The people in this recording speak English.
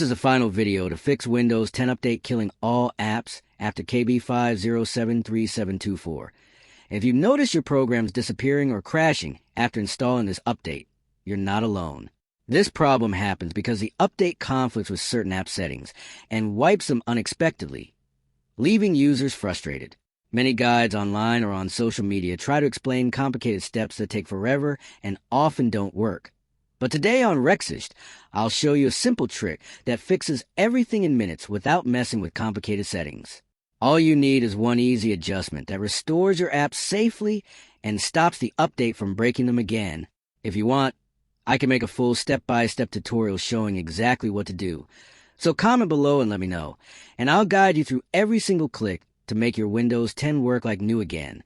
This is the final video to fix Windows 10 Update killing all apps after KB5073724. If you notice your programs disappearing or crashing after installing this update, you're not alone. This problem happens because the update conflicts with certain app settings and wipes them unexpectedly, leaving users frustrated. Many guides online or on social media try to explain complicated steps that take forever and often don't work. But today on Rexist, I'll show you a simple trick that fixes everything in minutes without messing with complicated settings. All you need is one easy adjustment that restores your apps safely and stops the update from breaking them again. If you want, I can make a full step-by-step tutorial showing exactly what to do. So comment below and let me know, and I'll guide you through every single click to make your Windows 10 work like new again.